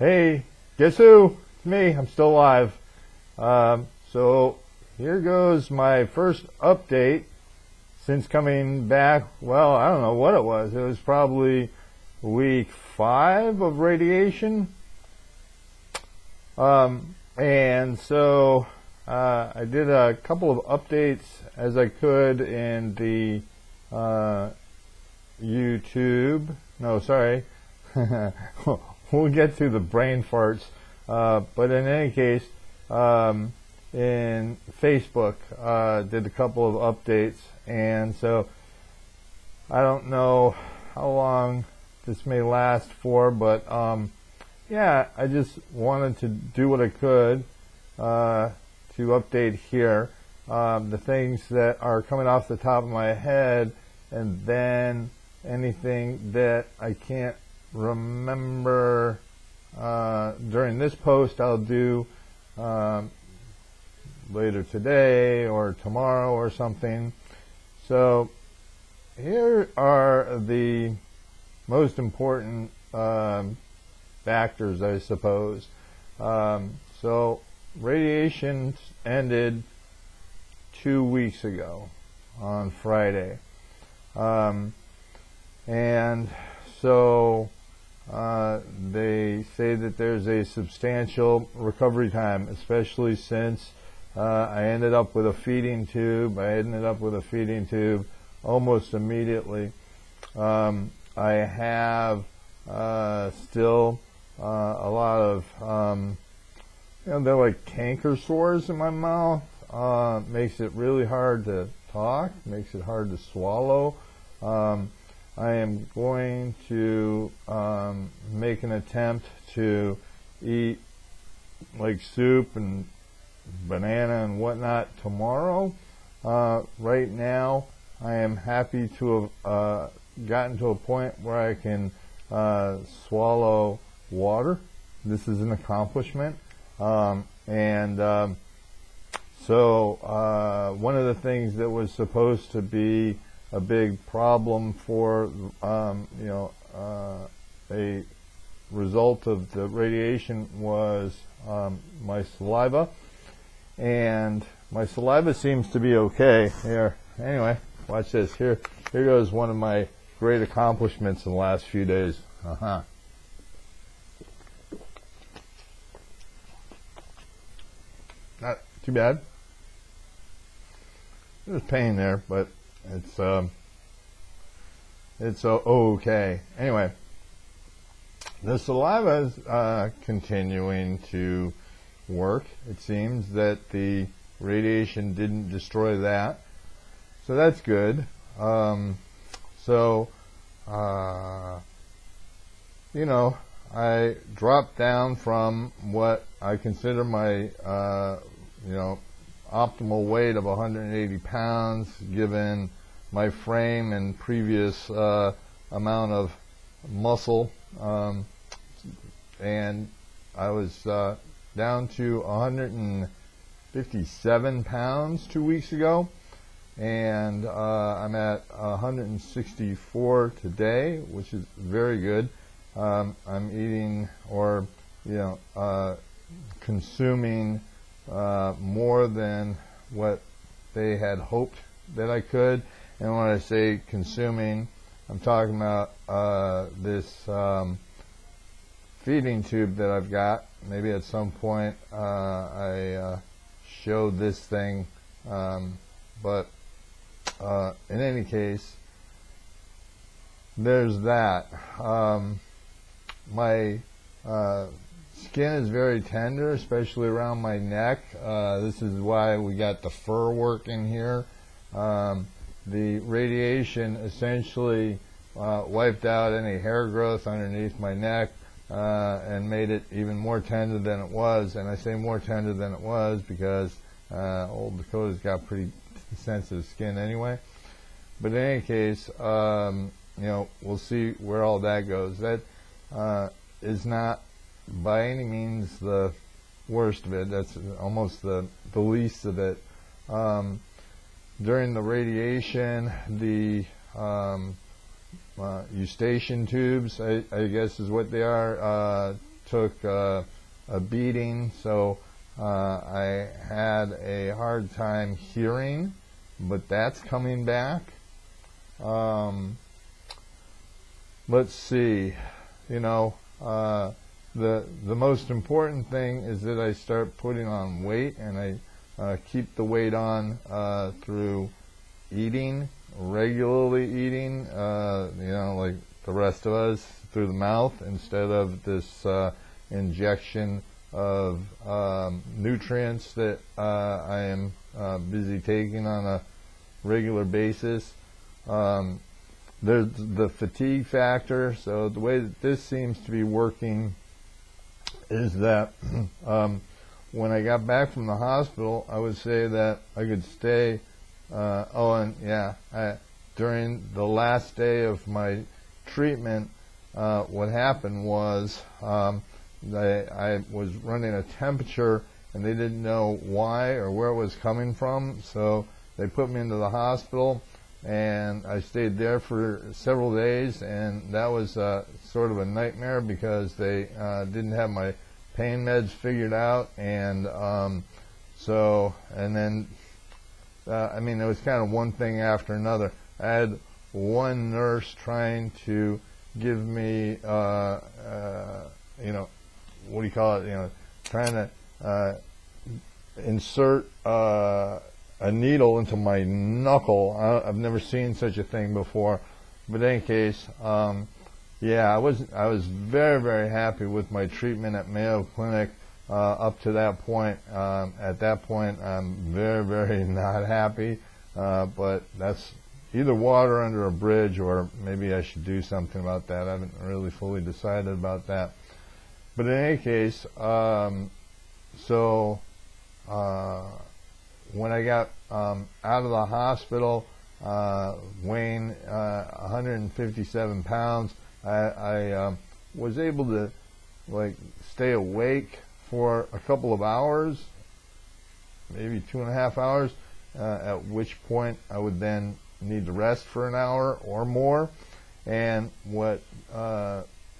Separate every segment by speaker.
Speaker 1: Hey, guess who? It's me. I'm still alive. So here goes my first update since coming back. Well, I don't know what it was. It was probably week 5 of radiation. And so I did a couple of updates as I could in the YouTube. No, sorry. We'll get to the brain farts. But in any case, in Facebook, did a couple of updates. And so I don't know how long this may last for, but yeah, I just wanted to do what I could to update here. The things that are coming off the top of my head, and then anything that I can't remember during this post I'll do later today or tomorrow or something. So here are the most important factors, I suppose. So radiation ended 2 weeks ago on Friday. And so they say that there's a substantial recovery time, especially since I ended up with a feeding tube. I ended up with a feeding tube almost immediately. I have still a lot of, they're like canker sores in my mouth. Makes it really hard to talk, makes it hard to swallow. I am going to make an attempt to eat like soup and banana and whatnot tomorrow. Right now, I am happy to have gotten to a point where I can swallow water. This is an accomplishment. So one of the things that was supposed to be a big problem for a result of the radiation was my saliva, and my saliva seems to be okay. Here, anyway, watch this. Here goes one of my great accomplishments in the last few days. Not too bad. There's pain there, but it's okay. Anyway, the saliva is continuing to work. It seems that the radiation didn't destroy that, so that's good. I dropped down from what I consider my optimal weight of 180 pounds, given my frame and previous amount of muscle, and I was down to 157 pounds 2 weeks ago, and I'm at 164 today, which is very good. I'm eating or consuming more than what they had hoped that I could. And when I say consuming, I'm talking about this feeding tube that I've got. Maybe at some point I show this thing, but in any case, there's that. My skin is very tender, especially around my neck. This is why we got the fur work in here. The radiation essentially wiped out any hair growth underneath my neck and made it even more tender than it was. And I say more tender than it was because old Dakota's got pretty sensitive skin anyway. But in any case, we'll see where all that goes. That is not by any means the worst of it. That's almost the least of it. During the radiation, the eustachian tubes, I guess is what they are, took a beating, so I had a hard time hearing, but that's coming back. Let's see, you know, the most important thing is that I start putting on weight, and I keep the weight on through eating, regularly eating, you know, like the rest of us, through the mouth, instead of this injection of nutrients that I am busy taking on a regular basis. There's the fatigue factor. So the way that this seems to be working is that when I got back from the hospital, I would say that I could stay. During the last day of my treatment, what happened was I was running a temperature, and they didn't know why or where it was coming from, so they put me into the hospital, and I stayed there for several days, and that was sort of a nightmare because they didn't have my pain meds figured out, and then I mean, it was kind of one thing after another. I had one nurse trying to give me, you know, what do you call it? You know, trying to insert a needle into my knuckle. I've never seen such a thing before. But in any case, yeah, I was very, very happy with my treatment at Mayo Clinic up to that point. At that point, I'm very, very not happy. But that's either water under a bridge, or maybe I should do something about that. I haven't really fully decided about that. But in any case, when I got out of the hospital, weighing 157 pounds, I was able to like stay awake for a couple of hours, maybe 2.5 hours, at which point I would then need to rest for an hour or more. And what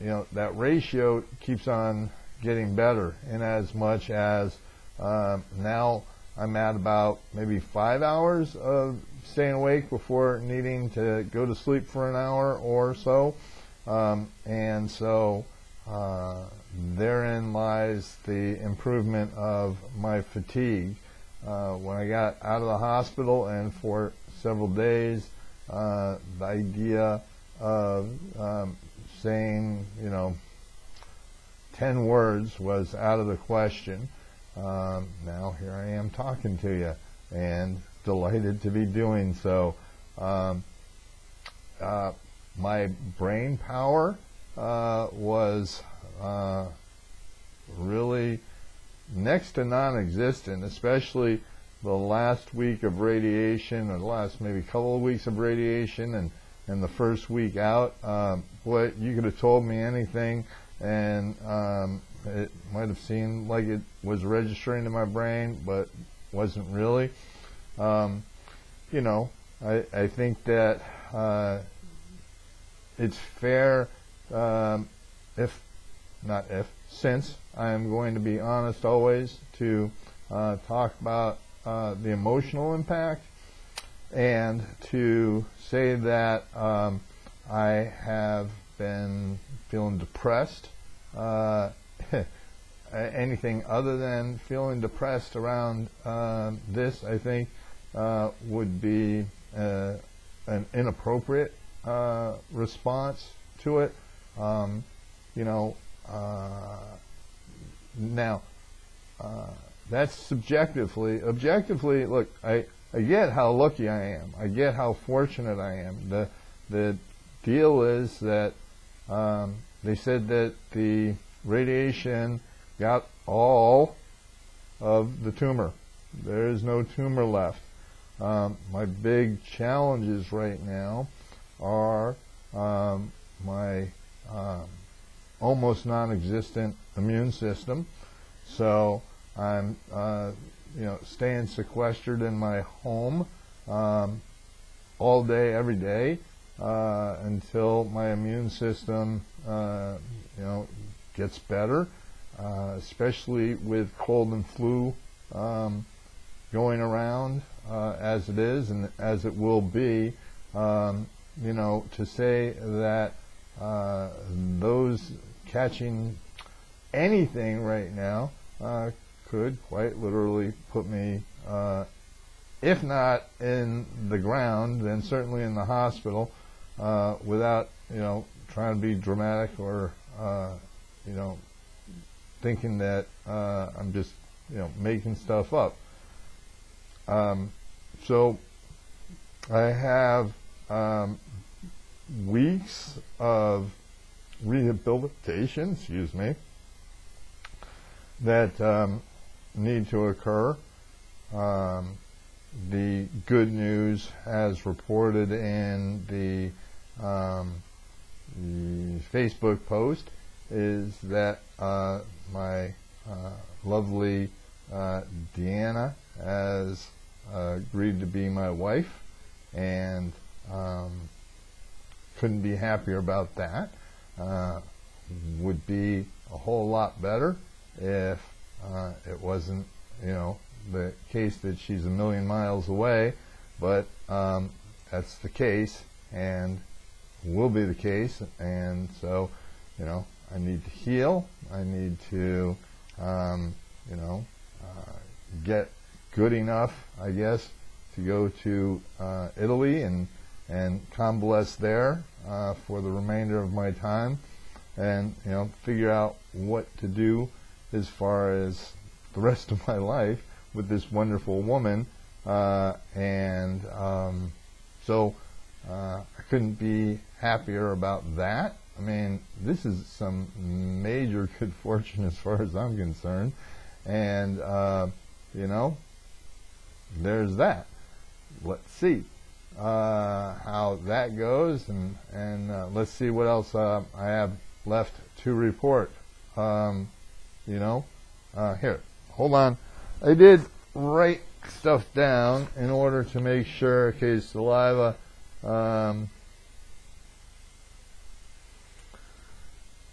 Speaker 1: you know, that ratio keeps on getting better, in as much as now I'm at about maybe 5 hours of staying awake before needing to go to sleep for an hour or so. And so therein lies the improvement of my fatigue. When I got out of the hospital, and for several days, the idea of saying, you know, 10 words was out of the question. Now here I am talking to you, and delighted to be doing so. My brain power was really next to non-existent, especially the last week of radiation, or the last maybe couple of weeks of radiation, and the first week out. Boy, you could have told me anything, and it might have seemed like it was registering in my brain, but wasn't really. You know, I think that it's fair, since I am going to be honest always, to talk about the emotional impact, and to say that I have been feeling depressed. Anything other than feeling depressed around this, I think, would be an inappropriate response to it. You know, now that's subjectively. Objectively, look, I get how lucky I am. I get how fortunate I am. The deal is that they said that the radiation got all of the tumor. There is no tumor left. My big challenges right now are my almost non-existent immune system. So I'm you know, staying sequestered in my home all day, every day, until my immune system you know, gets better. especially with cold and flu going around as it is and as it will be, to say that those catching anything right now could quite literally put me, if not in the ground, then certainly in the hospital, without trying to be dramatic or thinking that I'm just making stuff up. So I have weeks of rehabilitation, that need to occur. The good news, as reported in the Facebook post, is that my lovely Deanna has agreed to be my wife, and couldn't be happier about that. Would be a whole lot better if it wasn't, the case that she's a million miles away, but that's the case and will be the case, and so I need to heal. I need to get good enough, I guess, to go to Italy and convalesce there for the remainder of my time, and figure out what to do as far as the rest of my life with this wonderful woman, and so I couldn't be happier about that. I mean, this is some major good fortune as far as I'm concerned, and there's that. Let's see how that goes, and let's see what else I have left to report. Here, hold on. I did write stuff down in order to make sure. Okay, saliva.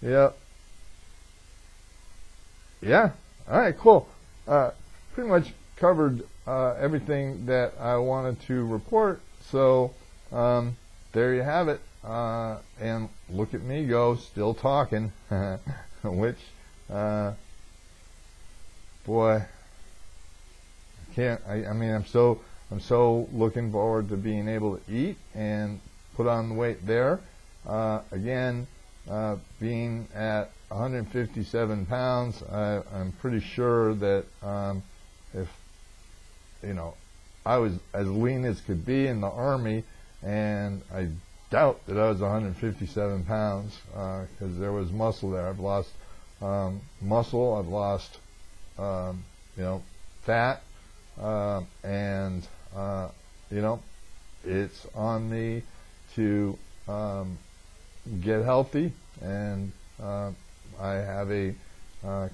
Speaker 1: Yep. Yeah. All right. Cool. Pretty much covered everything that I wanted to report. So there you have it. And look at me go, still talking. Which, boy, I can't. I mean, I'm so looking forward to being able to eat and put on the weight there. Again, being at 157 pounds, I'm pretty sure that if I was as lean as could be in the Army, and I doubt that I was 157 pounds because there was muscle there. I've lost muscle, I've lost fat, and it's on me to get healthy, and I have a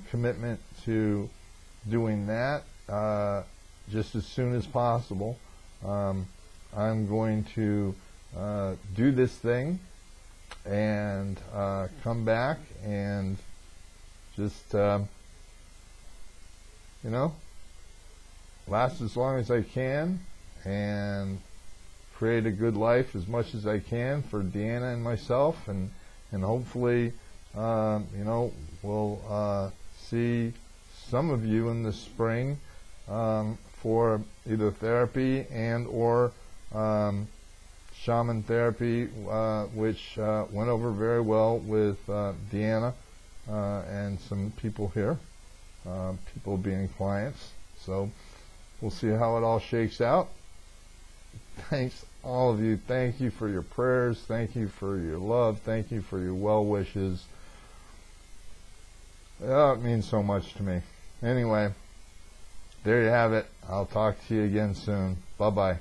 Speaker 1: commitment to doing that just as soon as possible. I'm going to do this thing and come back and just last as long as I can and create a good life as much as I can for Deanna and myself, and hopefully we'll see some of you in the spring for either therapy and or shaman therapy, which went over very well with Deanna and some people here, people being clients. So we'll see how it all shakes out. Thanks, all of you. Thank you for your prayers. Thank you for your love. Thank you for your well wishes. It means so much to me. Anyway, there you have it. I'll talk to you again soon. Bye-bye.